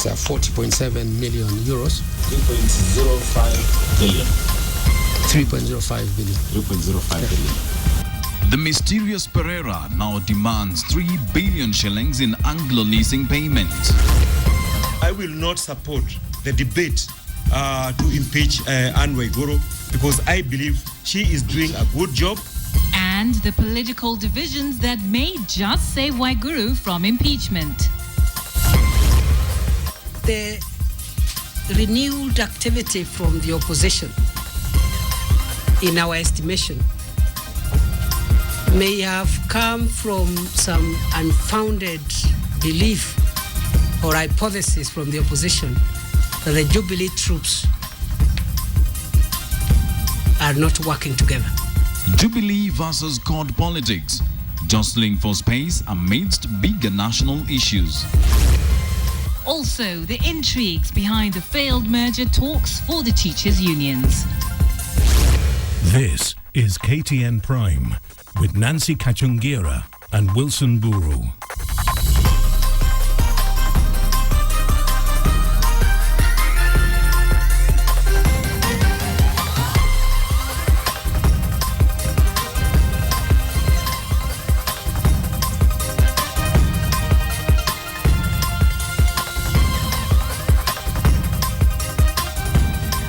it's 40.7 million euros. 3.05 billion. 3.05 billion. 3.05 billion. The mysterious Pereira now demands 3 billion shillings in Anglo Leasing payments. I will not support the debate to impeach Anne Waiguru because I believe she is doing a good job. And the political divisions that may just save Waiguru from impeachment. The renewed activity from the opposition, in our estimation, may have come from some unfounded belief or hypothesis from the opposition that the Jubilee troops are not working together. Jubilee versus CORD politics, jostling for space amidst bigger national issues. Also, the intrigues behind the failed merger talks for the teachers' unions. This is KTN Prime with Nancy Kachungira and Wilson Buru.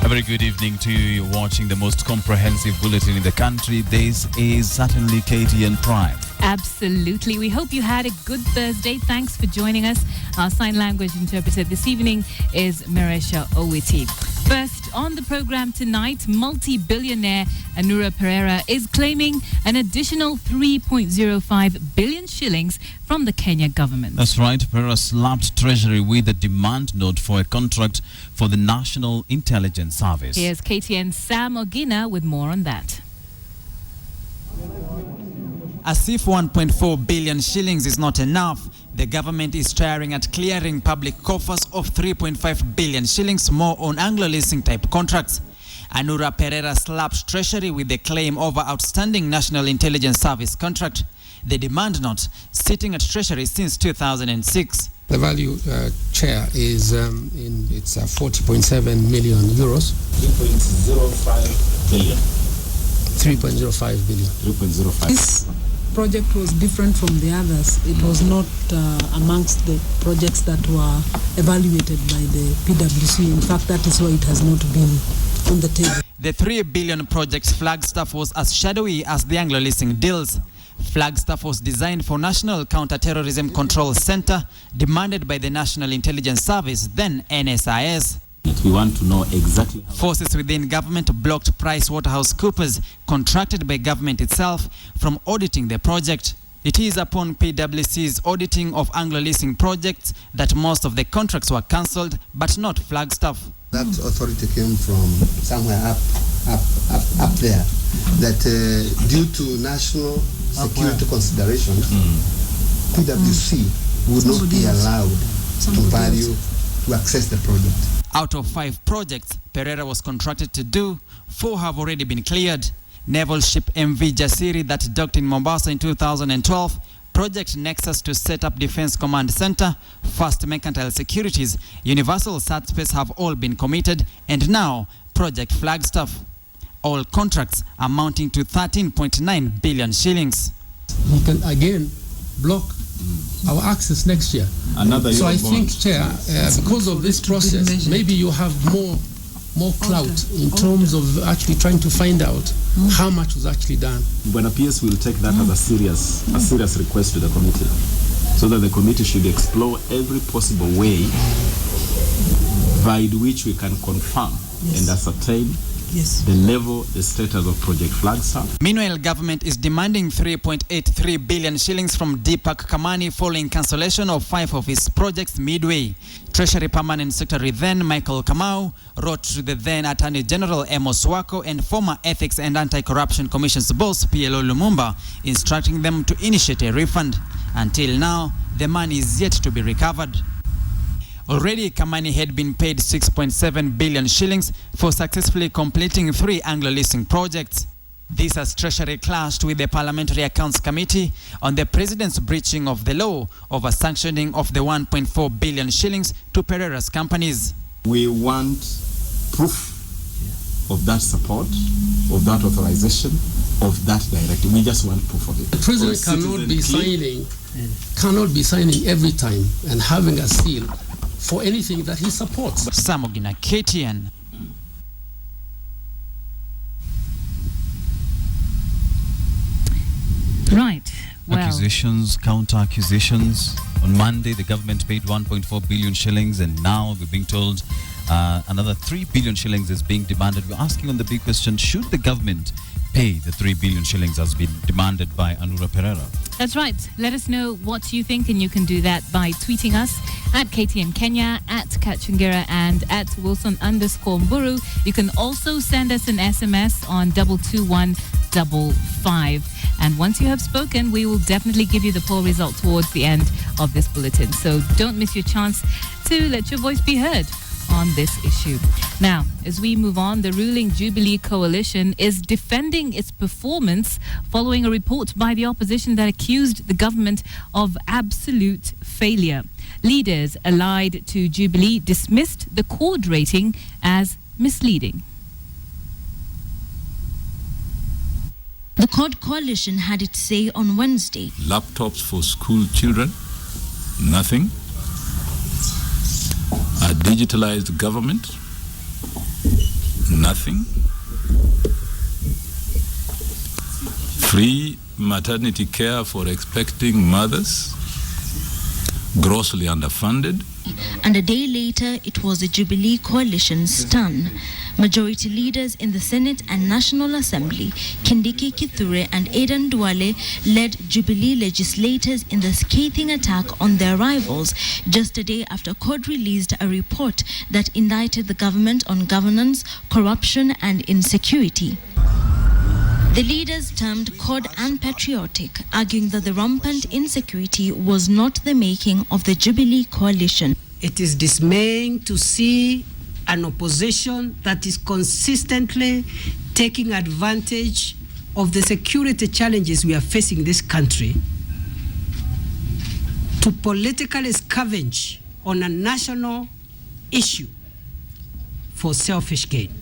A very good evening to you. You're watching the most comprehensive bulletin in the country. This is certainly KTN Prime. Absolutely. We hope you had a good Thursday. Thanks for joining us. Our sign language interpreter this evening is Marisha Owiti. First on the program tonight, multi-billionaire Anura Pereira is claiming an additional 3.05 billion shillings from the Kenya government. That's right. Pereira slapped Treasury with a demand note for a contract for the National Intelligence Service. Here's KTN Sam Ogina with more on that. As if 1.4 billion shillings is not enough, the government is staring at clearing public coffers of 3.5 billion shillings more on Anglo Leasing type contracts. Anura Pereira slapped Treasury with a claim over outstanding National Intelligence Service contract. The demand note sitting at Treasury since 2006. The value, Chair, is it's 40.7 million euros. 3.05 billion. 3.05 billion. 3.05. This project was different from the others. It was not amongst the projects that were evaluated by the PwC. In fact, that is why it has not been on the table. The 3 billion project's Flagstaff was as shadowy as the Anglo Leasing deals. Flagstaff was designed for National Counter-Terrorism Control Center, demanded by the National Intelligence Service, then NSIS. We want to know exactly how Forces within government blocked PricewaterhouseCoopers, contracted by government itself, from auditing the project. It is upon PwC's auditing of Anglo Leasing projects that most of the contracts were cancelled, but not Flagstaff. That authority came from somewhere up there, that due to national security considerations, PwC would not be allowed to access the project. Out of 5 projects Pereira was contracted to do, 4 have already been cleared. Naval ship MV Jasiri that docked in Mombasa in 2012, Project Nexus to set up Defense Command Center, First Mercantile Securities, Universal SatSpace have all been committed, and now Project Flagstaff. All contracts amounting to 13.9 billion shillings. He can again block our access next year. So I think, Chair, because of this process, maybe you have more clout in terms of actually trying to find out how much was actually done. When PS will take that as a serious request to the committee, so that the committee should explore every possible way by which we can confirm and ascertain the level, the status of Project Flagstaff. Meanwhile, government is demanding 3.83 billion shillings from Deepak Kamani following cancellation of 5 of his projects midway. Treasury Permanent Secretary then Michael Kamau wrote to the then Attorney General Amos Wako and former Ethics and Anti-Corruption Commission's boss PLO Lumumba, instructing them to initiate a refund. Until now, the money is yet to be recovered. Already, Kamani had been paid 6.7 billion shillings for successfully completing 3 Anglo Leasing projects. This as Treasury clashed with the Parliamentary Accounts Committee on the President's breaching of the law over sanctioning of the 1.4 billion shillings to Pereira's companies. We want proof of that support, of that authorization, of that directive. We just want proof of it. The President cannot be signing every time and having a seal for anything that he supports. Samogina, KTN. Right. Well, accusations, counter-accusations. On Monday, the government paid 1.4 billion shillings, and now we're being told another 3 billion shillings is being demanded. We're asking on the big question, should the government pay the 3 billion shillings as been demanded by Anura Pereira? That's right. Let us know what you think, and you can do that by tweeting us at KTN Kenya, at Kachungira, and at Wilson_Mburu. You can also send us an SMS on 22155. And once you have spoken, we will definitely give you the poll result towards the end of this bulletin. So don't miss your chance to let your voice be heard on this issue. Now, as we move on, the ruling Jubilee coalition is defending its performance following a report by the opposition that accused the government of absolute failure. Leaders allied to Jubilee dismissed the CORD rating as misleading. The CORD coalition had its say on Wednesday. Laptops for school children, nothing. A digitalized government, nothing. Free maternity care for expecting mothers, grossly underfunded. And a day later, it was the Jubilee coalition's turn. Majority leaders in the Senate and National Assembly, Kindiki Kithure and Aidan Duale, led Jubilee legislators in the scathing attack on their rivals just a day after CORD released a report that indicted the government on governance, corruption and insecurity. The leaders termed CORD unpatriotic, arguing that the rampant insecurity was not the making of the Jubilee coalition. It is dismaying to see an opposition that is consistently taking advantage of the security challenges we are facing in this country to politically scavenge on a national issue for selfish gain.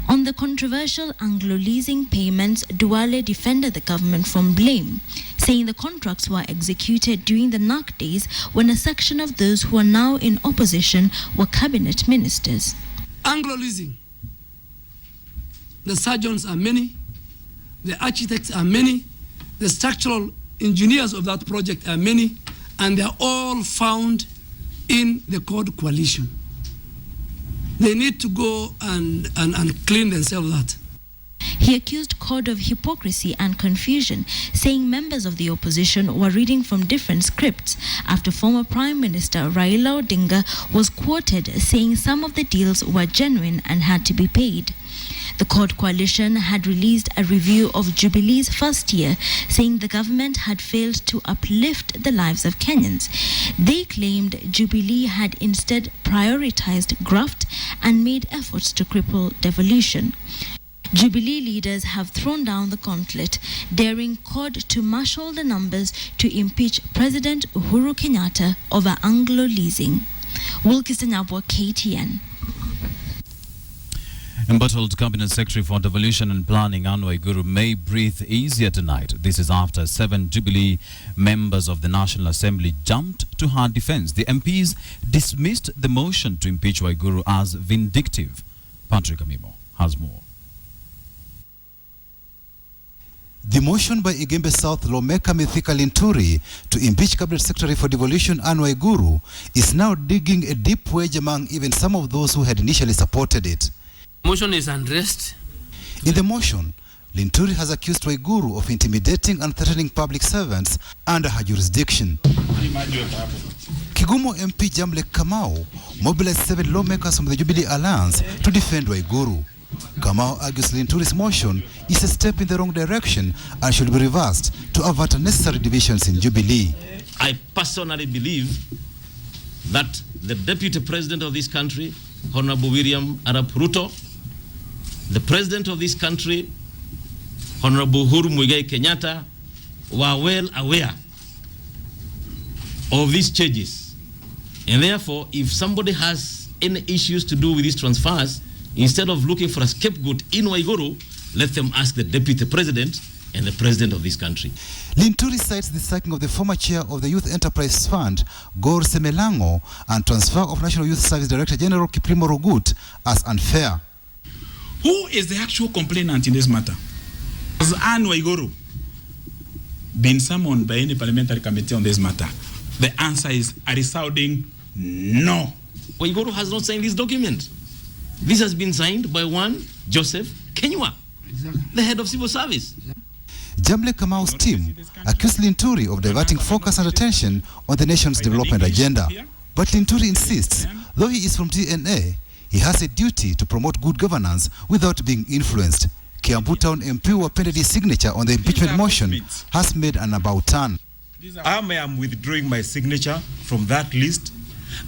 On the controversial Anglo Leasing payments, Duale defended the government from blame, saying the contracts were executed during the NAC days when a section of those who are now in opposition were cabinet ministers. Anglo Leasing, the surgeons are many, the architects are many, the structural engineers of that project are many, and they are all found in the CORD coalition. They need to go and clean themselves out. He accused CORD of hypocrisy and confusion, saying members of the opposition were reading from different scripts after former Prime Minister Raila Odinga was quoted saying some of the deals were genuine and had to be paid. The CORD coalition had released a review of Jubilee's first year, saying the government had failed to uplift the lives of Kenyans. They claimed Jubilee had instead prioritized graft and made efforts to cripple devolution. Jubilee leaders have thrown down the gauntlet, daring CORD to marshal the numbers to impeach President Uhuru Kenyatta over Anglo Leasing. Wilkiston Abwa, KTN. Embattled Cabinet Secretary for Devolution and Planning, Waiguru, may breathe easier tonight. This is after 7 Jubilee members of the National Assembly jumped to her defense. The MPs dismissed the motion to impeach Waiguru as vindictive. Patrick Amimo has more. The motion by Igembe South lawmaker Mithika Linturi to impeach Cabinet Secretary for Devolution Anne Waiguru is now digging a deep wedge among even some of those who had initially supported it. Motion is unrest. In the motion, Linturi has accused Waiguru of intimidating and threatening public servants under her jurisdiction. Kigumo MP Jamle Kamau mobilized 7 lawmakers from the Jubilee Alliance to defend Waiguru. Kamau argues Linturi's motion is a step in the wrong direction and should be reversed to avert unnecessary divisions in Jubilee. I personally believe that the Deputy President of this country, Honorable William Arap Ruto, the President of this country, Honorable Uhuru Muigai Kenyatta were well aware of these changes. And therefore, if somebody has any issues to do with these transfers, instead of looking for a scapegoat in Waiguru, let them ask the Deputy President and the President of this country. Linturi cites the sacking of the former chair of the Youth Enterprise Fund, Gor Semelango, and transfer of National Youth Service Director General Kiprimo Rogut as unfair. Who is the actual complainant in this matter? Has Anne Waiguru been summoned by any parliamentary committee on this matter? The answer is a resounding no. Waiguru has not signed this document. This has been signed by one Joseph Kenywa, the head of civil service. Jamle Kamau's team accused Linturi of diverting focus and attention on the nation's development agenda. But Linturi insists, though he is from TNA, he has a duty to promote good governance without being influenced. Kiambu Town MP who appended his signature on the impeachment motion has made an about turn. I am withdrawing my signature from that list,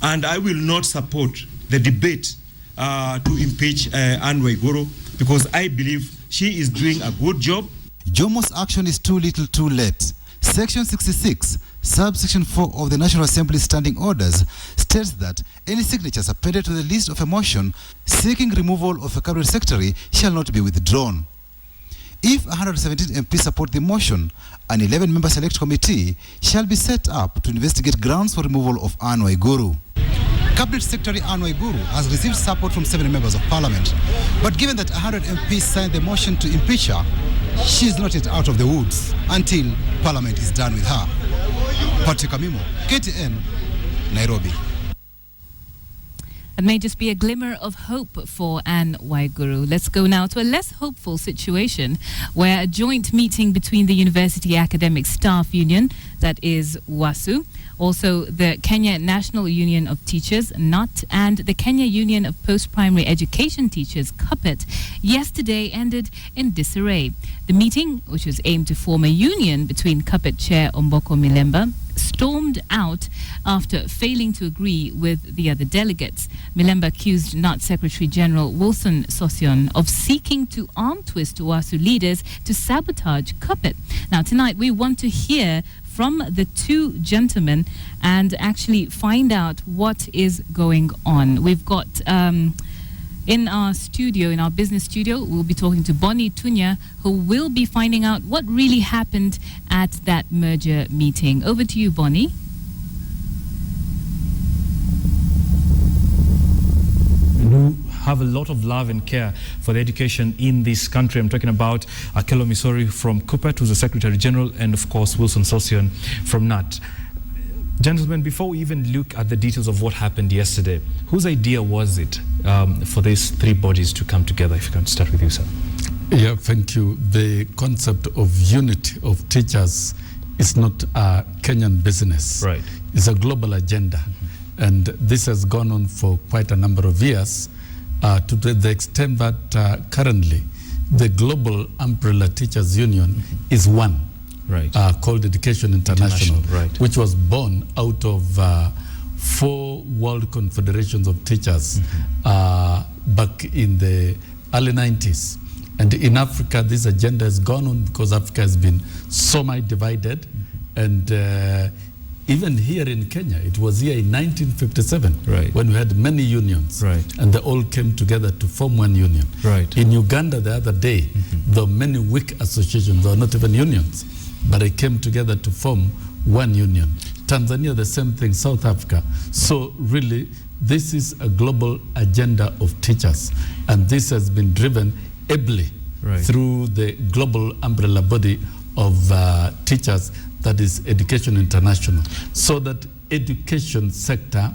and I will not support the debate to impeach Anne Waiguru, because I believe she is doing a good job. Jomo's action is too little too late. Section 66, subsection 4 of the National Assembly Standing Orders states that any signatures appended to the list of a motion seeking removal of a cabinet secretary shall not be withdrawn. If 117 MPs support the motion, an 11-member select committee shall be set up to investigate grounds for removal of Anne Waiguru. Cabinet Secretary Anne Waiguru has received support from 7 members of parliament, but given that 100 MPs signed the motion to impeach her, she is not yet out of the woods until parliament is done with her. Patrick Amimo, KTN, Nairobi. It may just be a glimmer of hope for Anne Waiguru. Let's go now to a less hopeful situation where a joint meeting between the University Academic Staff Union, that is WASU, also the Kenya National Union of Teachers, NUT, and the Kenya Union of Post-Primary Education Teachers, KUPPET, yesterday ended in disarray. The meeting, which was aimed to form a union between KUPPET Chair Omboko Milemba, stormed out after failing to agree with the other delegates. Milemba accused NUT Secretary General Wilson Sosion of seeking to arm twist WASU leaders to sabotage KUPPET. Now, tonight we want to hear from the two gentlemen and actually find out what is going on. We've got in our studio, in our business studio, we'll be talking to Bonnie Tunya, who will be finding out what really happened at that merger meeting. Over to you, Bonnie. Who have a lot of love and care for the education in this country. I'm talking about Akelo Misori from KUPPET, who's the Secretary General, and of course Wilson Sosion from NUT. Gentlemen, before we even look at the details of what happened yesterday, whose idea was it for these three bodies to come together? If you can start with you, sir. Yeah, thank you. The concept of unity of teachers is not a Kenyan business. Right. It's a global agenda. And this has gone on for quite a number of years to the extent that currently the Global Umbrella Teachers Union is one. Right. Called Education International, right. which was born out of 4 world confederations of teachers back in the early 90s. And in Africa, this agenda has gone on because Africa has been so much divided. And even here in Kenya, it was here in 1957 when we had many unions. Right. And they all came together to form one union. Right. In Uganda the other day, there were many weak associations, there were not even unions, but they came together to form one union. Tanzania, the same thing, South Africa. So really, this is a global agenda of teachers. And this has been driven ably through the global umbrella body of teachers, that is Education International, so that education sector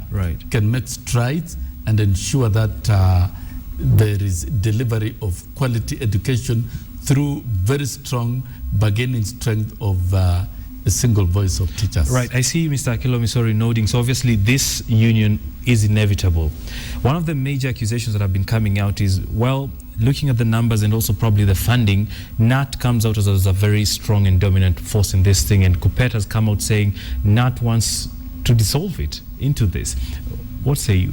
can make strides and ensure that there is delivery of quality education through very strong bargaining strength of a single voice of teachers. Right. I see Mr. Akelo Misori nodding. So obviously this union is inevitable. One of the major accusations that have been coming out is, well, looking at the numbers and also probably the funding, NUT comes out as a very strong and dominant force in this thing, and KUPPET has come out saying NUT wants to dissolve it into this. What say you?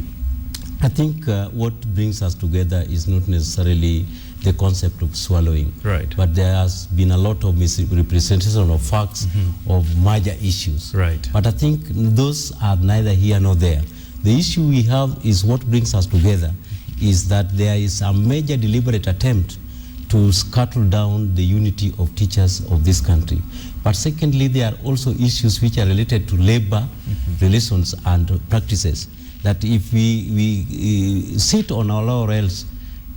I think what brings us together is not necessarily the concept of swallowing. Right. But there has been a lot of misrepresentation of facts of major issues. Right. But I think those are neither here nor there. The issue we have is what brings us together is that there is a major deliberate attempt to scuttle down the unity of teachers of this country. But secondly, there are also issues which are related to labor relations and practices, that if we sit on our laurels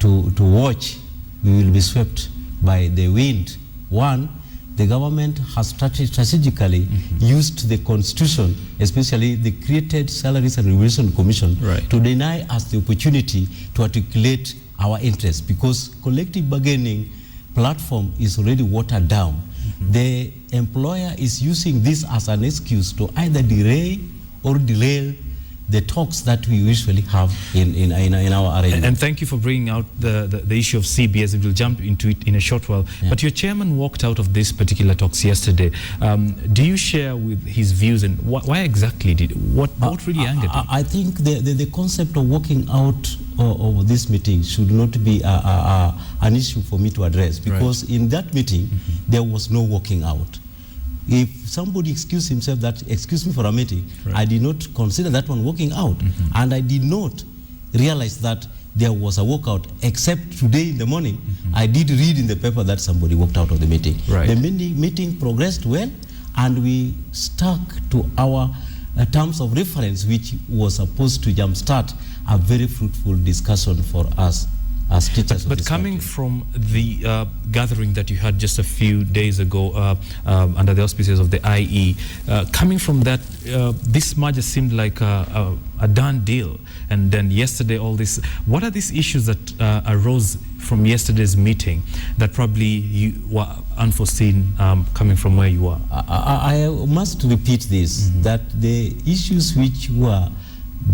to watch, we will be swept by the wind. One, the government has strategically used the constitution, especially the created Salaries and Remuneration Commission, to deny us the opportunity to articulate our interests, because collective bargaining platform is already watered down. The employer is using this as an excuse to either delay or derail the talks that we usually have in our arrangement. And thank you for bringing out the issue of CBS, and we'll jump into it in a short while. Yeah. But your chairman walked out of this particular talks yesterday. Do you share with his views, and why exactly what really angered him? I think the concept of walking out of this meeting should not be an issue for me to address, because in that meeting there was no walking out. If somebody excused himself that, excuse me for a meeting, I did not consider that one walking out. And I did not realize that there was a walkout, except today in the morning, I did read in the paper that somebody walked out of the meeting. The meeting progressed well, and we stuck to our terms of reference, which was supposed to jumpstart a very fruitful discussion for us as teachers. But coming from the gathering that you had just a few days ago under the auspices of the IE, coming from that, this merger seemed like a done deal. And then yesterday, all this, what are these issues that arose from yesterday's meeting that probably you were unforeseen coming from where you are? I must repeat this, that the issues which were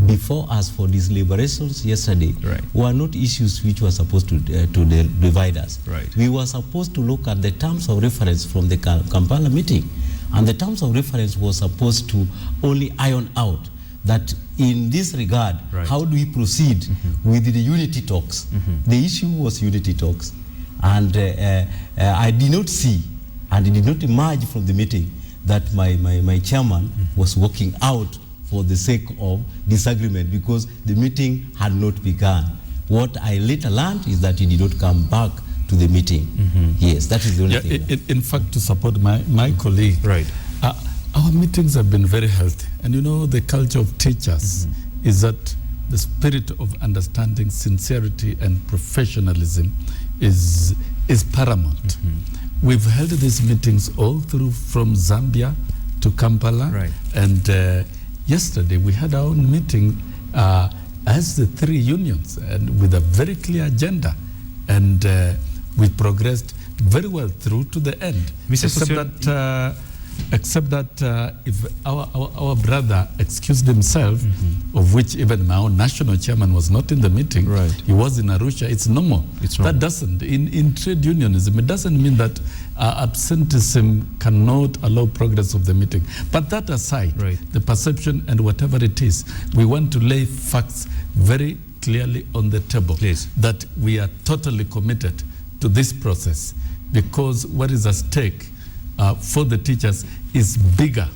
before us for these deliberations yesterday were not issues which were supposed to divide us. We were supposed to look at the terms of reference from the Kampala meeting, and the terms of reference was supposed to only iron out that in this regard, how do we proceed with the unity talks? The issue was unity talks, and I did not see, and it did not emerge from the meeting, that my chairman was walking out for the sake of disagreement, because the meeting had not begun. What I later learned is that he did not come back to the meeting. Yes, that is the only thing. In fact, to support my colleague, our meetings have been very healthy. And you know, the culture of teachers is that the spirit of understanding, sincerity, and professionalism is paramount. We've held these meetings all through from Zambia to Kampala, and yesterday we had our own meeting as the three unions, and with a very clear agenda, and we progressed very well through to the end. Except that if our brother excused himself, of which even my own national chairman was not in the meeting, he was in Arusha, it's normal. That doesn't, in trade unionism, it doesn't mean that absenteeism cannot allow progress of the meeting. But that aside, the perception and whatever it is, we want to lay facts very clearly on the table, that we are totally committed to this process, because what is at stake for the teachers is bigger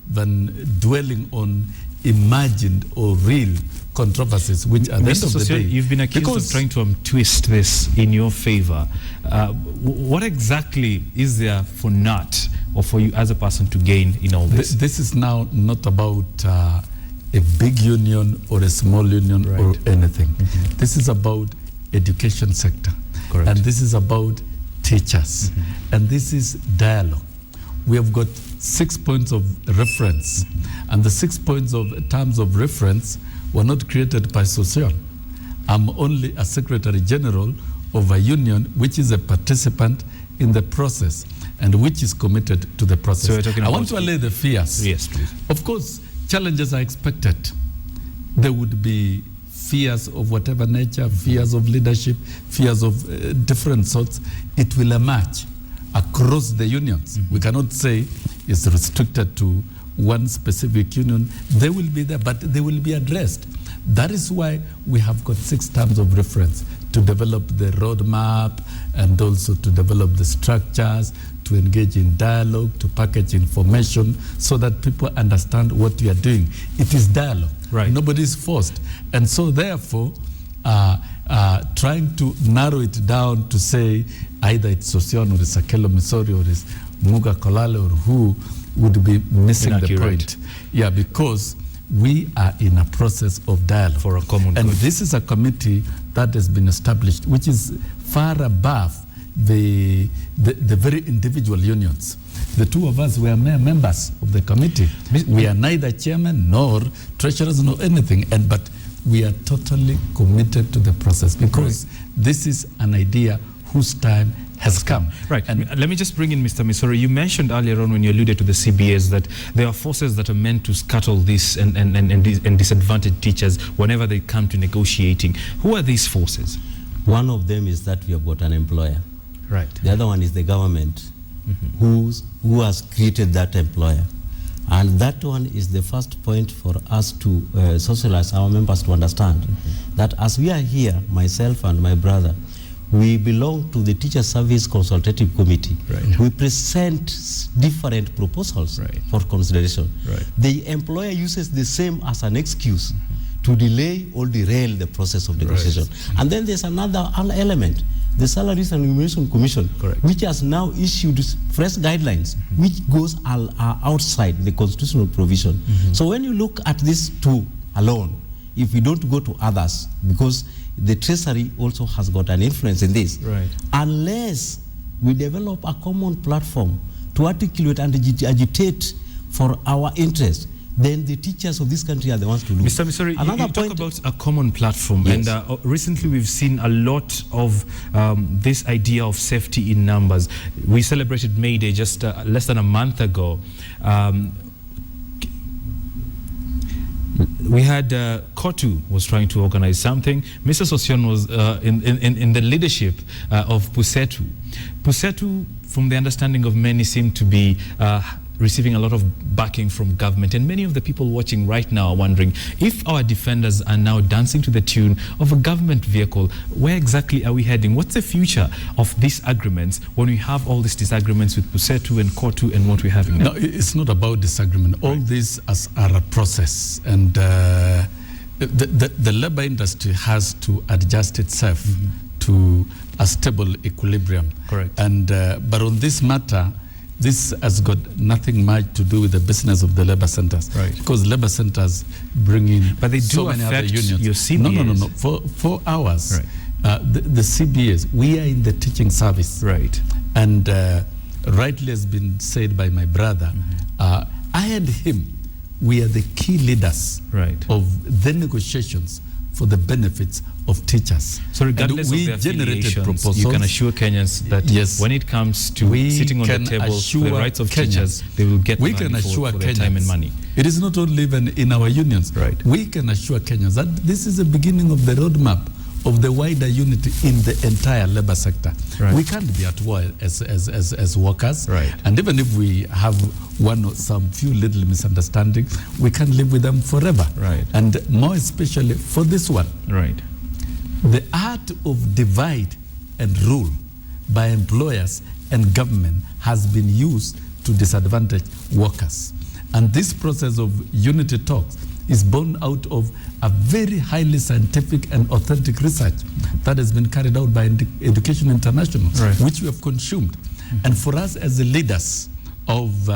than dwelling on imagined or real controversies, which at the end of the day... You've been accused of trying to twist this in your favor. What exactly is there for Nat or for you as a person to gain in all this? This is now not about a big union or a small union or anything. This is about education sector. And this is about teachers. And this is dialogue. We have got 6 points of reference, and the 6 points of terms of reference were not created by Social. I'm only a Secretary General of a union which is a participant in the process and which is committed to the process. So we're talking about, I want to allay the fears. Yes, please. Of course, challenges are expected. There would be fears of whatever nature, fears of leadership, fears of different sorts. It will emerge across the unions. We cannot say it's restricted to one specific union. They will be there, but they will be addressed. That is why we have got 6 terms of reference to develop the roadmap and also to develop the structures, to engage in dialogue, to package information so that people understand what you are doing. It is dialogue. Right. Nobody is forced. And so therefore, trying to narrow it down to say either it's Sosion or it's Akelo Misori or it's Muga Kolale or who would be missing the point. Yeah, because we are in a process of dialogue for a common and good. This is a committee that has been established, which is far above the very individual unions. The two of us were mere members of the committee. We are neither chairman nor treasurers nor anything, but we are totally committed to the process because this is an idea whose time has come. Right. And let me just bring in Mr. Misori. You mentioned earlier on when you alluded to the CBAs that there are forces that are meant to scuttle this and disadvantage teachers whenever they come to negotiating. Who are these forces? One of them is that we have got an employer. Right. The other one is the government who has created that employer. And that one is the first point for us to socialize our members to understand that as we are here, myself and my brother, we belong to the Teacher Service Consultative Committee. Right. We present different proposals for consideration. Right. The employer uses the same as an excuse to delay or derail the process of negotiation. And then there's another element, the Salaries and Remuneration Commission, which has now issued fresh guidelines, which goes outside the constitutional provision. So when you look at these two alone, if we don't go to others, because the Treasury also has got an influence in this, unless we develop a common platform to articulate and agitate for our interest, then the teachers of this country are the ones to lose. Mr. Misori, you talk about a common platform, and recently we've seen a lot of this idea of safety in numbers. We celebrated May Day just less than a month ago. We had Kotu was trying to organize something. Mr. Sosion was in the leadership of Pusetu. Pusetu, from the understanding of many, seemed to be receiving a lot of backing from government, and many of the people watching right now are wondering if our defenders are now dancing to the tune of a government vehicle. Where exactly are we heading? What's the future of these agreements when we have all these disagreements with Pusetu and Kotu and what we're having now? No, it's not about disagreement. All these are a process, and the labor industry has to adjust itself to a stable equilibrium. Correct. And but on this matter, this has got nothing much to do with the business of the labor centers, because labor centers bring in but they do so many other unions. Your CBAs. No. For ours, the CBAs, we are in the teaching service, and rightly has been said by my brother. I and him, we are the key leaders of the negotiations for the benefits of teachers. So regardless of the affiliations, you can assure Kenyans that when it comes to sitting on the table for the rights of teachers, they will get money for their time and money. It is not only even in our unions. We can assure Kenyans that this is the beginning of the roadmap of the wider unity in the entire labor sector. We can't be at war as workers, and even if we have some few little misunderstandings, we can live with them forever. And more especially for this one, the art of divide and rule by employers and government has been used to disadvantage workers. And this process of unity talks is born out of a very highly scientific and authentic research that has been carried out by Education International, which we have consumed. And for us as the leaders of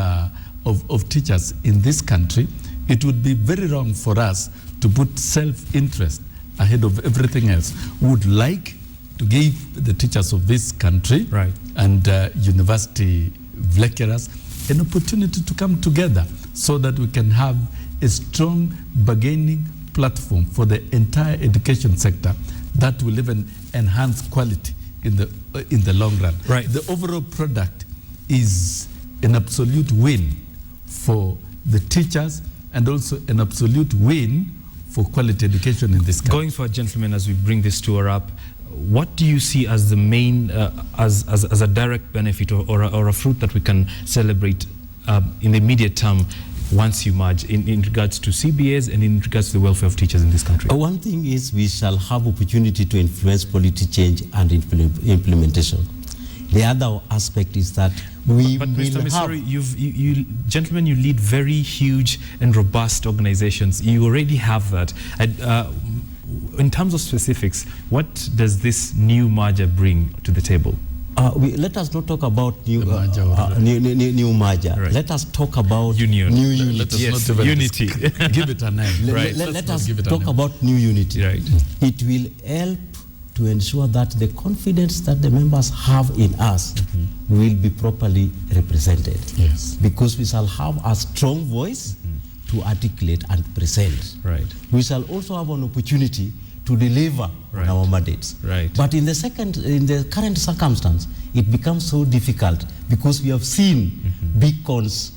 teachers in this country, it would be very wrong for us to put self-interest ahead of everything else. We would like to give the teachers of this country and university lecturers an opportunity to come together so that we can have a strong bargaining platform for the entire education sector that will even enhance quality in the long run. The overall product is an absolute win for the teachers and also an absolute win for quality education in this country. Going for a gentleman as we bring this tour up, what do you see as the main, as a direct benefit or a fruit that we can celebrate in the immediate term once you merge in regards to CBAs and in regards to the welfare of teachers in this country? One thing is we shall have opportunity to influence policy change and implementation. The other aspect is that we but will Mr. have... Misori, you gentlemen, you lead very huge and robust organizations. You already have that. In terms of specifics, what does this new merger bring to the table? Let us not talk about new merger. Right. Let us talk about union. New unity. Let us not unity. Give it a name. Let us talk about new unity. Right. It will help to ensure that the confidence that the members have in us will be properly represented. Yes. Because we shall have a strong voice to articulate and present. Right. We shall also have an opportunity to deliver on our mandates. Right. But in the current circumstance, it becomes so difficult because we have seen beacons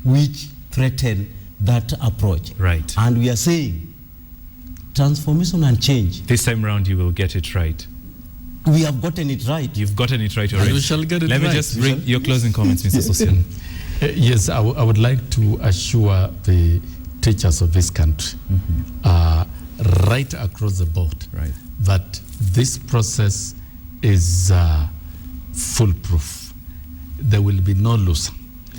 which threaten that approach. Right. And we are saying transformation and change. This time around, you will get it right. We have gotten it right. You've gotten it right already. And we shall get it Let me right. just bring your closing comments, Mr. Sosian. Yes, I would like to assure the teachers of this country, right across the board, that this process is foolproof. There will be no loser.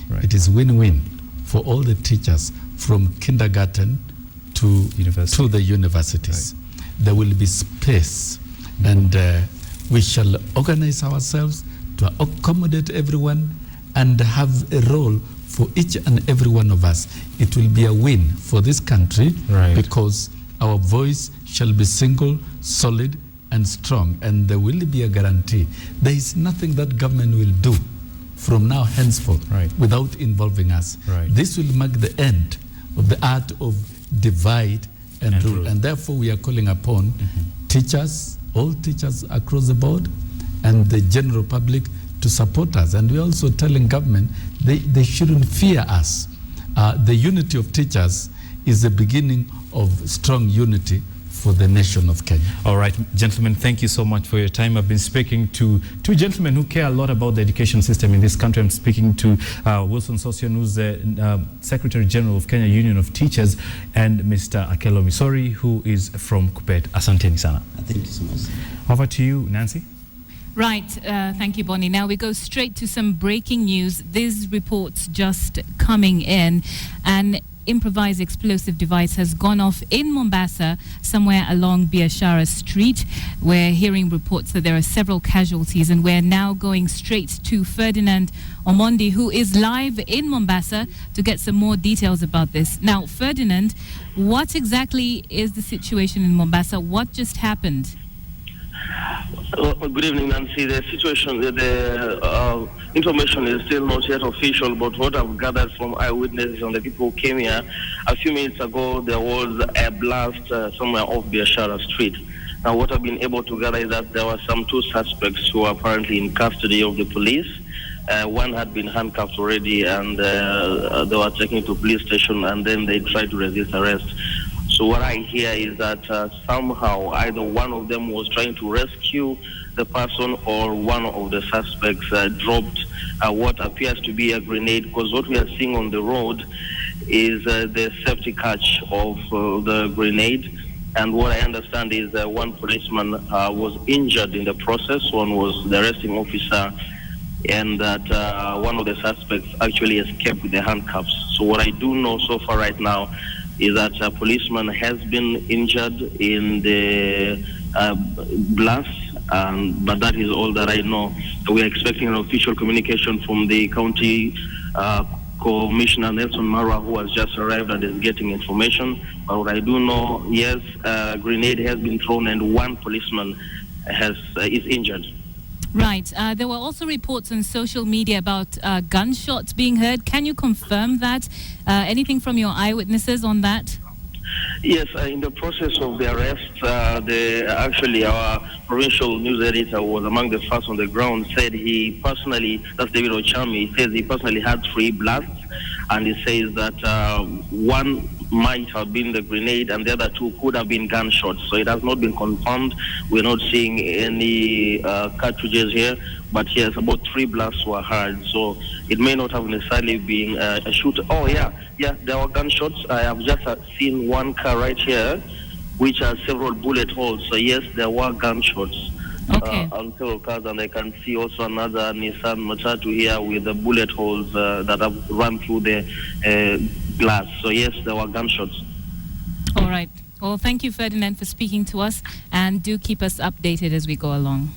Right. It is win-win for all the teachers from kindergarten to the universities. Right. There will be space, and we shall organize ourselves to accommodate everyone and have a role for each and every one of us. It will be a win for this country because our voice shall be single, solid, and strong, and there will be a guarantee. There is nothing that government will do from now henceforth without involving us. Right. This will mark the end of the art of divide and rule. And therefore we are calling upon teachers, all teachers across the board, and the general public to support us. And we're also telling government they shouldn't fear us. The unity of teachers is the beginning of strong unity for the nation of Kenya. All right, gentlemen, thank you so much for your time. I've been speaking to two gentlemen who care a lot about the education system in this country. I'm speaking to Wilson Sosian, who's the Secretary General of Kenya Union of Teachers, and Mr. Anglo Misori, who is from Kupet. Asanteni sana. Thank you so much. Over to you, Nancy. Right, thank you, Bonnie. Now we go straight to some breaking news. These reports just coming in, and improvised explosive device has gone off in Mombasa, somewhere along Biashara Street. We're hearing reports that there are several casualties, and we're now going straight to Ferdinand Omondi, who is live in Mombasa, to get some more details about this. Now, Ferdinand, what exactly is the situation in Mombasa? What just happened? Good evening, Nancy. The situation, the information is still not yet official, but what I've gathered from eyewitnesses and the people who came here, a few minutes ago, there was a blast somewhere off Biashara Street. Now, what I've been able to gather is that there were some two suspects who are apparently in custody of the police. One had been handcuffed already, and they were taken to police station, and then they tried to resist arrest. So what I hear is that somehow either one of them was trying to rescue the person, or one of the suspects dropped what appears to be a grenade, because what we are seeing on the road is the safety catch of the grenade. And what I understand is one policeman was injured in the process. One was the arresting officer, and that one of the suspects actually escaped with the handcuffs. So what I do know so far right now is that a policeman has been injured in the blast, but that is all that I know. We are expecting an official communication from the county Commissioner Nelson Mara, who has just arrived and is getting information. But what I do know, yes, a grenade has been thrown and one policeman is injured. Right. There were also reports on social media about gunshots being heard. Can you confirm that? Anything from your eyewitnesses on that? Yes, in the process of the arrest, actually our provincial news editor was among the first on the ground, said he personally, that's David Ochami, he says he personally had 3 blasts, and it says that one might have been the grenade and the other two could have been gunshots. So it has not been confirmed. We're not seeing any cartridges here, but yes, about 3 blasts were heard. So it may not have necessarily been a shooter. Oh yeah, there were gunshots. I have just seen one car right here, which has several bullet holes. So yes, there were gunshots. Okay. On several cars, and I can see also another Nissan Matatu here with the bullet holes that have run through the glass. So yes, there were gunshots. All right. Well, thank you, Ferdinand, for speaking to us, and do keep us updated as we go along.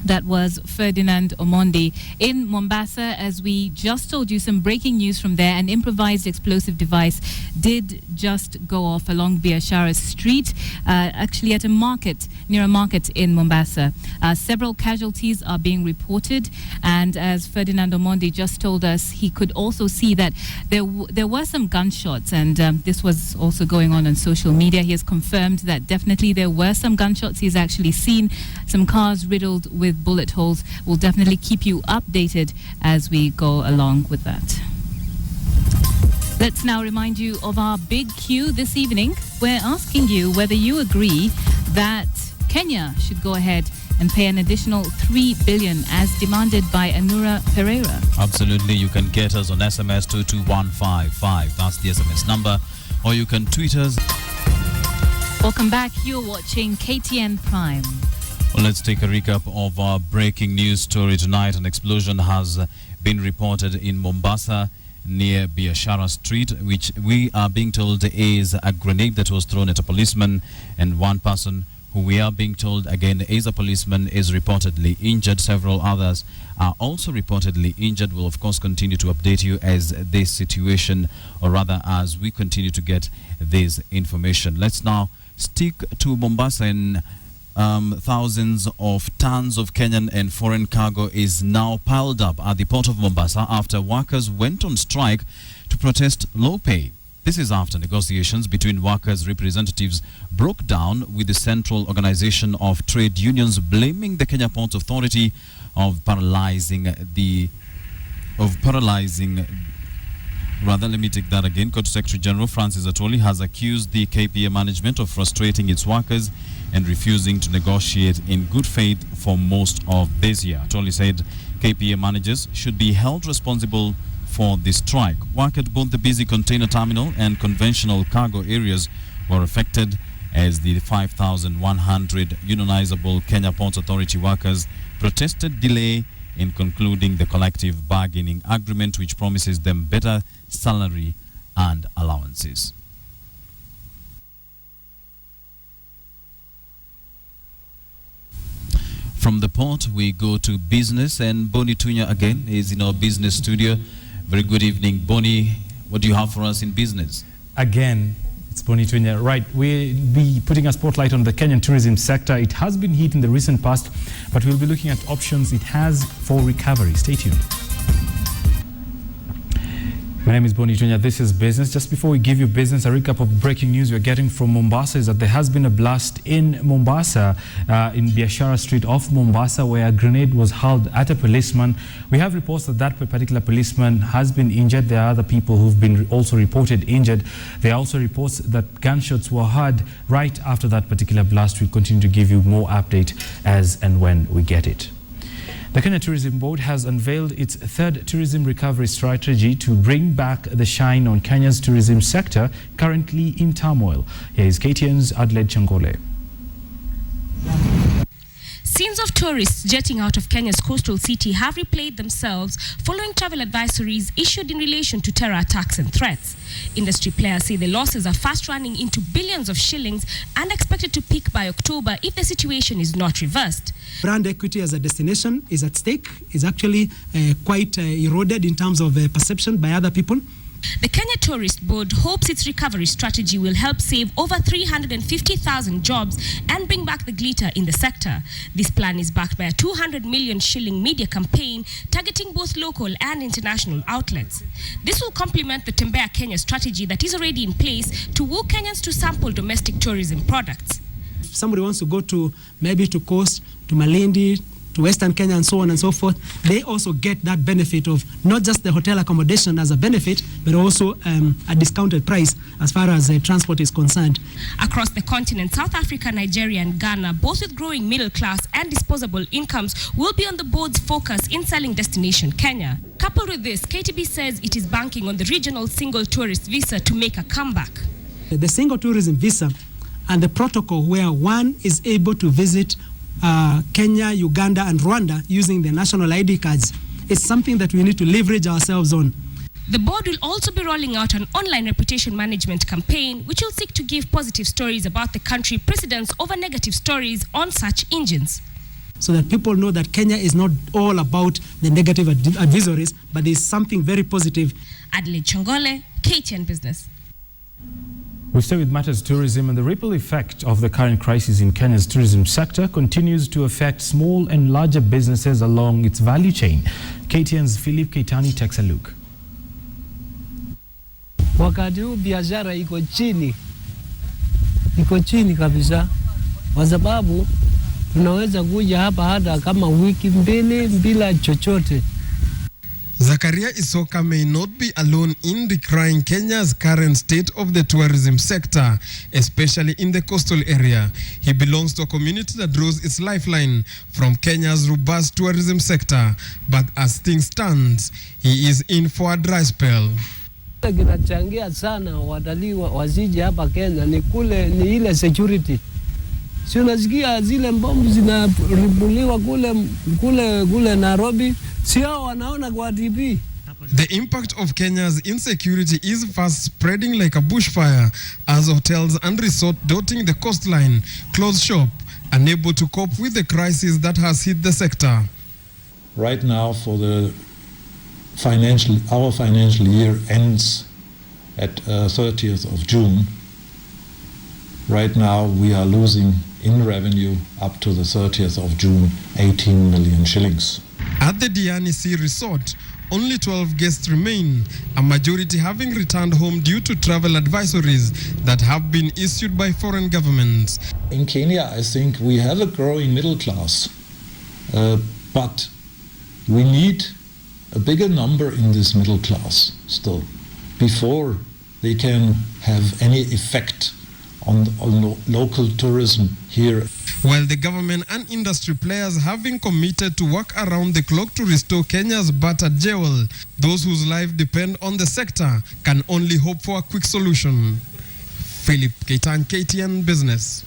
That was Ferdinand Omondi in Mombasa. As we just told you, some breaking news from there. An improvised explosive device did just go off along Biashara Street, actually at a market, near a market in Mombasa. Several casualties are being reported, and as Ferdinand Omondi just told us, he could also see that there were some gunshots, and this was also going on social media. He has confirmed that definitely there were some gunshots. He's actually seen some cars riddled with bullet holes. We'll definitely keep you updated as we go along with that. Let's now remind you of our big Q this evening. We're asking you whether you agree that Kenya should go ahead and pay an additional $3 billion as demanded by Anura Pereira. Absolutely. You can get us on SMS 22155. That's the SMS number. Or you can tweet us. Welcome back. You're watching KTN Prime. Well, let's take a recap of our breaking news story tonight. An explosion has been reported in Mombasa near Biashara Street, which we are being told is a grenade that was thrown at a policeman, and one person who we are being told again is a policeman is reportedly injured. Several others are also reportedly injured. We'll of course continue to update you as this situation, or rather as we continue to get this information. Let's now stick to Mombasa. In thousands of tons of Kenyan and foreign cargo is now piled up at the port of Mombasa after workers went on strike to protest low pay. This is after negotiations between workers' representatives broke down, with the Central Organization of Trade Unions blaming the Kenya Ports Authority of paralyzing. Court Secretary General Francis Atwoli has accused the KPA management of frustrating its workers and refusing to negotiate in good faith for most of this year. Atwoli said KPA managers should be held responsible for the strike. Work at both the busy container terminal and conventional cargo areas were affected as the 5,100 unionizable Kenya Ports Authority workers protested delay in concluding the collective bargaining agreement, which promises them better salary and allowances. From the port, we go to business, and Boni Tunya again is in our business studio. Very good evening, Boni. What do you have for us in business? Again, it's Boni Tunya. Right, we'll be putting a spotlight on the Kenyan tourism sector. It has been hit in the recent past, but we'll be looking at options it has for recovery. Stay tuned. My name is Boni Tunya. This is business. Just before we give you business, a recap of breaking news we're getting from Mombasa is that there has been a blast in Mombasa, in Biashara Street of Mombasa, where a grenade was hurled at a policeman. We have reports that that particular policeman has been injured. There are other people who've been also reported injured. There are also reports that gunshots were heard right after that particular blast. We'll continue to give you more update as and when we get it. The Kenya Tourism Board has unveiled its third tourism recovery strategy to bring back the shine on Kenya's tourism sector, currently in turmoil. Here is KTN's Adelaide Changole. Scenes of tourists jetting out of Kenya's coastal city have replayed themselves following travel advisories issued in relation to terror attacks and threats. Industry players say the losses are fast running into billions of shillings and expected to peak by October if the situation is not reversed. Brand equity as a destination is at stake, is actually quite eroded in terms of perception by other people. The Kenya Tourist Board hopes its recovery strategy will help save over 350,000 jobs and bring back the glitter in the sector. This plan is backed by a 200 million shilling media campaign targeting both local and international outlets. This will complement the Tembea Kenya strategy that is already in place to woo Kenyans to sample domestic tourism products. If somebody wants to go to maybe to Coast, to Malindi, to Western Kenya and so on and so forth, they also get that benefit of not just the hotel accommodation as a benefit, but also a discounted price as far as transport is concerned. Across the continent, South Africa, Nigeria and Ghana, both with growing middle class and disposable incomes, will be on the board's focus in selling destination Kenya. Coupled with this, KTB says it is banking on the regional single tourist visa to make a comeback. The single tourism visa and the protocol where one is able to visit Kenya, Uganda and Rwanda using the national ID cards is something that we need to leverage ourselves on. The board will also be rolling out an online reputation management campaign which will seek to give positive stories about the country precedence over negative stories on search engines. So that people know that Kenya is not all about the negative advisories, but there's something very positive. Adelaide Chongole, KTN Business. We stay with matters tourism, and the ripple effect of the current crisis in Kenya's tourism sector continues to affect small and larger businesses along its value chain. KTN's Philip Keitani takes a look. Wakati huu biashara iko chini kabisa, kwa sababu tunaweza kuja hapa hata kama wiki mbili bila chochote. Zakaria Isoka may not be alone in decrying Kenya's current state of the tourism sector, especially in the coastal area. He belongs to a community that draws its lifeline from Kenya's robust tourism sector, but as things stand, he is in for a dry spell. Kinachangia sana watalii wasije hapa Kenya ni ile security. Si unasikia zile bomu zinaribuliwa kule Nairobi, sio wanaona kwa TV. The impact of Kenya's insecurity is fast spreading like a bushfire as hotels and resorts dotting the coastline close shop, unable to cope with the crisis that has hit the sector. Right now, for the our financial year ends at 30th of June. Right now, we are losing in revenue up to the 30th of June 18 million shillings. At the Diani Sea Resort, only 12 guests remain, a majority having returned home due to travel advisories that have been issued by foreign governments. In Kenya, I think we have a growing middle class, but we need a bigger number in this middle class still before they can have any effect on local tourism here. While the government and industry players have been committed to work around the clock to restore Kenya's battered jewel, those whose life depend on the sector can only hope for a quick solution. Philip Keitan, KTN Business.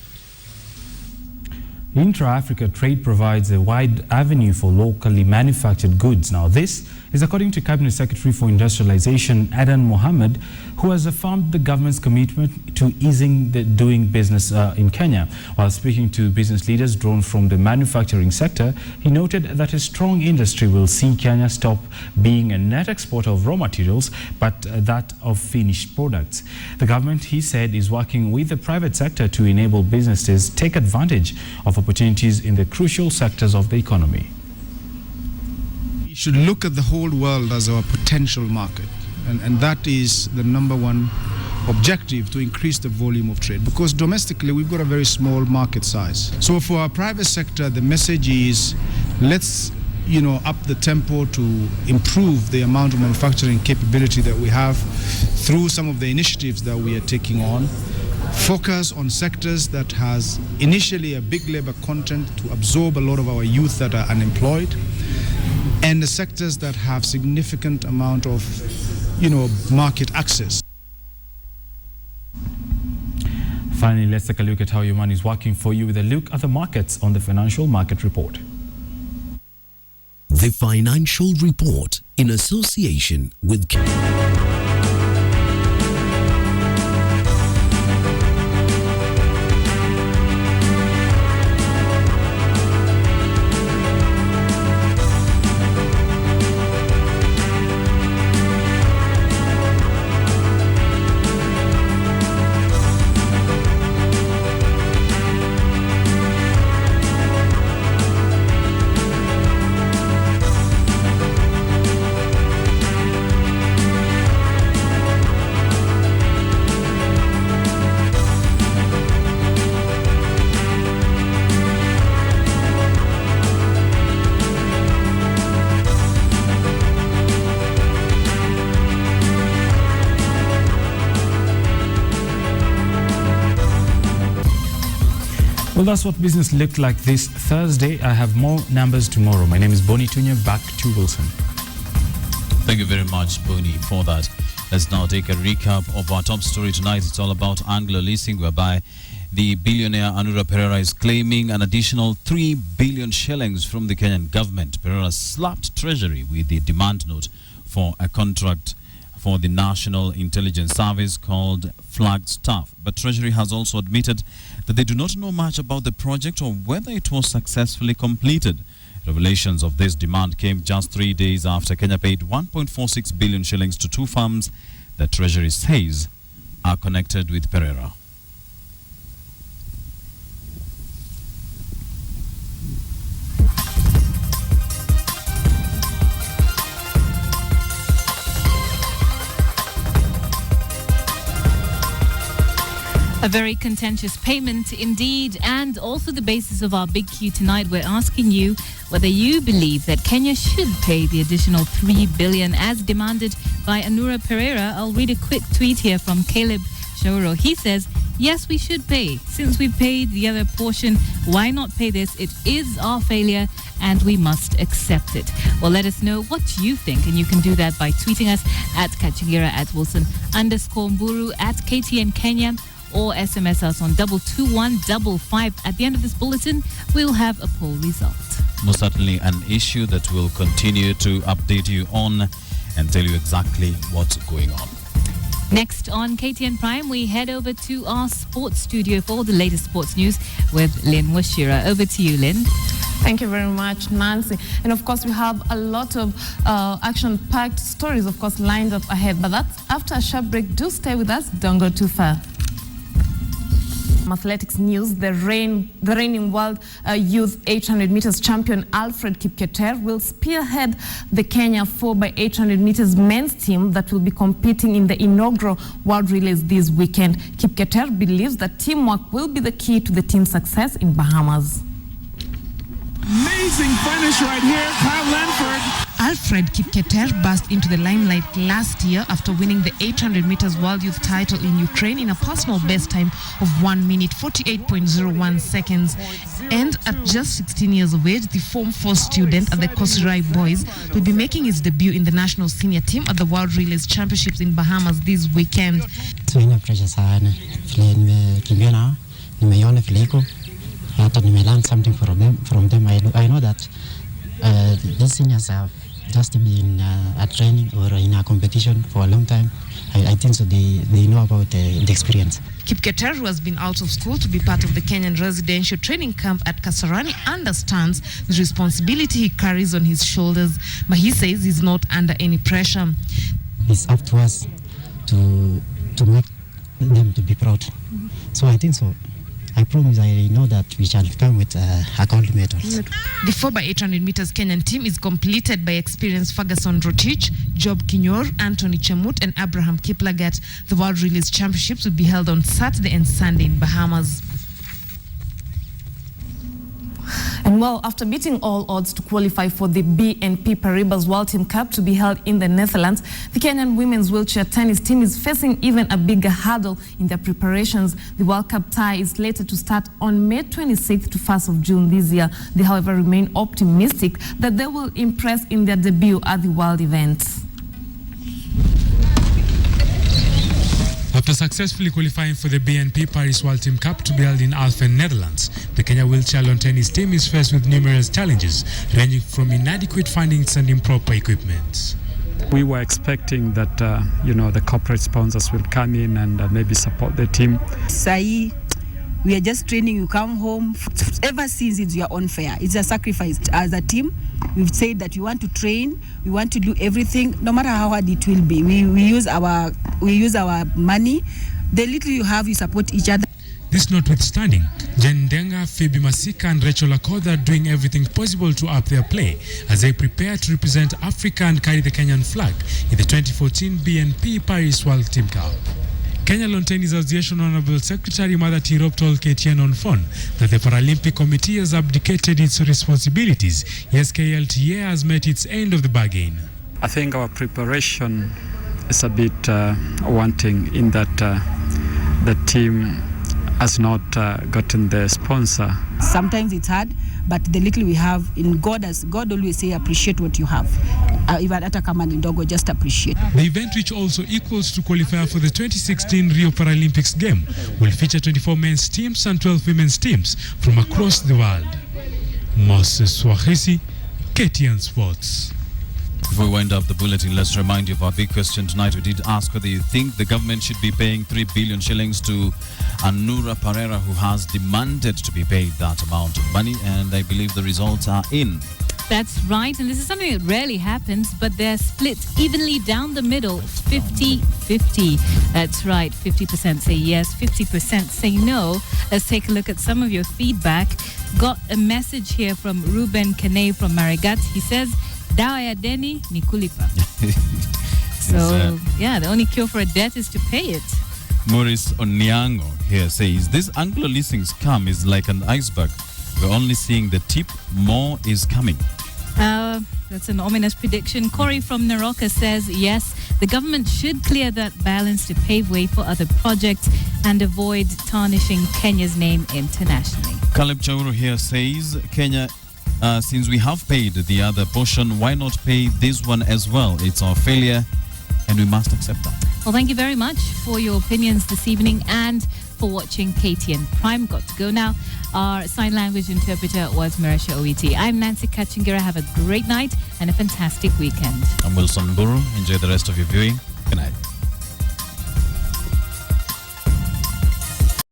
Intra-Africa trade provides a wide avenue for locally manufactured goods. Now, this is according to Cabinet Secretary for Industrialization, Adan Mohammed, who has affirmed the government's commitment to easing the doing business in Kenya. While speaking to business leaders drawn from the manufacturing sector, he noted that a strong industry will see Kenya stop being a net exporter of raw materials, but that of finished products. The government, he said, is working with the private sector to enable businesses take advantage of opportunities in the crucial sectors of the economy. We should look at the whole world as our potential market, and that is the number one objective, to increase the volume of trade, because domestically we've got a very small market size. So for our private sector, the message is let's up the tempo to improve the amount of manufacturing capability that we have through some of the initiatives that we are taking on. Focus on sectors that has initially a big labor content to absorb a lot of our youth that are unemployed, and the sectors that have significant amount of market access. Finally, let's take a look at how your money is working for you with a look at the markets on the Financial Market Report. The Financial Report in association with Well, that's what business looked like this Thursday. I have more numbers tomorrow. My name is Boni Tunya. Back to Wilson. Thank you very much, Boni, for that. Let's now take a recap of our top story tonight. It's all about Anglo Leasing, whereby the billionaire Anura Pereira is claiming an additional 3 billion shillings from the Kenyan government. Pereira slapped Treasury with the demand note for a contract for the National Intelligence Service called Flagstaff. But Treasury has also admitted that they do not know much about the project or whether it was successfully completed. Revelations of this demand came just 3 days after Kenya paid 1.46 billion shillings to two firms that Treasury says are connected with Pereira. A very contentious payment indeed, and also the basis of our big Q tonight. We're asking you whether you believe that Kenya should pay the additional 3 billion as demanded by Anura Pereira. I'll read a quick tweet here from Caleb Shauro. He says, yes, we should pay. Since we paid the other portion, why not pay this? It is our failure and we must accept it. Well, let us know what you think, and you can do that by tweeting us at Kachingira, at Wilson_Mburu, at KTN Kenya, or SMS us on 22155. At the end of this bulletin, we'll have a poll result. Most certainly an issue that we'll continue to update you on and tell you exactly what's going on. Next on KTN Prime, we head over to our sports studio for all the latest sports news with Lynn Washira. Over to you, Lynn. Thank you very much, Nancy. And of course, we have a lot of action-packed stories, of course, lined up ahead. But that's after a short break. Do stay with us. Don't go too far. Athletics news, the reigning world youth 800 meters champion Alfred Kipketer will spearhead the Kenya 4x800 meters men's team that will be competing in the inaugural world relays this weekend. Kipketer believes that teamwork will be the key to the team's success in Bahamas. Amazing finish right here, Kyle Lanford. Alfred Kipketer burst into the limelight last year after winning the 800 meters world youth title in Ukraine in a personal best time of 1 minute 48.01 seconds. And at just 16 years of age, the Form 4 student at the Kosirai Boys will be making his debut in the national senior team at the World Relays Championships in Bahamas this weekend. Pressure sana. Vile nimekimbia nao, nimeiona vile iko. Hata nimelearn something from them. I know that these seniors have just been at training or in a competition for a long time. I think so they know about the experience. Kipketer, who has been out of school to be part of the Kenyan residential training camp at Kasarani, understands the responsibility he carries on his shoulders, but he says he's not under any pressure. It's up to us to make them to be proud. So I think so. I promise, I know that we shall come with a gold medal. The 4x800 meters Kenyan team is completed by experienced Ferguson Rotich, Job Kinyor, Anthony Chamut, and Abraham Kiplagat. The World Relays Championships will be held on Saturday and Sunday in Bahamas. And well, after beating all odds to qualify for the BNP Paribas World Team Cup to be held in the Netherlands, the Kenyan women's wheelchair tennis team is facing even a bigger hurdle in their preparations. The World Cup tie is slated to start on May 26th to 1st of June this year. They, however, remain optimistic that they will impress in their debut at the world event. After successfully qualifying for the BNP Paris World Team Cup to be held in Alphen, Netherlands, the Kenya wheelchair lawn tennis team is faced with numerous challenges, ranging from inadequate fundings and improper equipment. We were expecting that, the corporate sponsors will come in and maybe support the team. Sai, we are just training, you come home. Ever since it's your own fair, it's a sacrifice. As a team, we've said that we want to train, we want to do everything, no matter how hard it will be. We use our money. The little you have, you support each other. This notwithstanding, Jen Denga, Phoebe Masika and Rachel Akoda are doing everything possible to up their play as they prepare to represent Africa and carry the Kenyan flag in the 2014 BNP Paris World Team Cup. Kenya Lawn Tennis Association Honorable Secretary Mother Tirop told KTN on phone that the Paralympic Committee has abdicated its responsibilities. Yes, KLTA has met its end of the bargain. I think our preparation is a bit wanting in that the team has not gotten the sponsor. Sometimes it's hard, but the little we have in God, as God always say, appreciate what you have. Even hata kama ni ndogo, just appreciate. The event, which also equals to qualifier for the 2016 Rio Paralympics game, will feature 24 men's teams and 12 women's teams from across the world. Moses Wahisi, KTN Sports. Before we wind up the bulletin, let's remind you of our big question tonight. We did ask whether you think the government should be paying 3 billion shillings to Anura Pereira, who has demanded to be paid that amount of money, and I believe the results are in. That's right, and this is something that rarely happens, but they're split evenly down the middle, 50-50. That's right, 50% say yes, 50% say no. Let's take a look at some of your feedback. Got a message here from Ruben Kane from Marigat. He says, dawa ya deni ni kulipa. So, yeah, the only cure for a debt is to pay it. Maurice Onyango here says, this Anglo Leasing scam is like an iceberg. We're only seeing the tip, more is coming. That's an ominous prediction. Corey from Naroka says, yes, the government should clear that balance to pave way for other projects and avoid tarnishing Kenya's name internationally. Caleb Chauru here says, Kenya, since we have paid the other portion, why not pay this one as well? It's our failure and we must accept that. Well, thank you very much for your opinions this evening and for watching KTN Prime. Got to go now. Our sign language interpreter was Marisha Owiti. I'm Nancy Kachingira. Have a great night and a fantastic weekend. I'm Wilson Buru. Enjoy the rest of your viewing. Good night.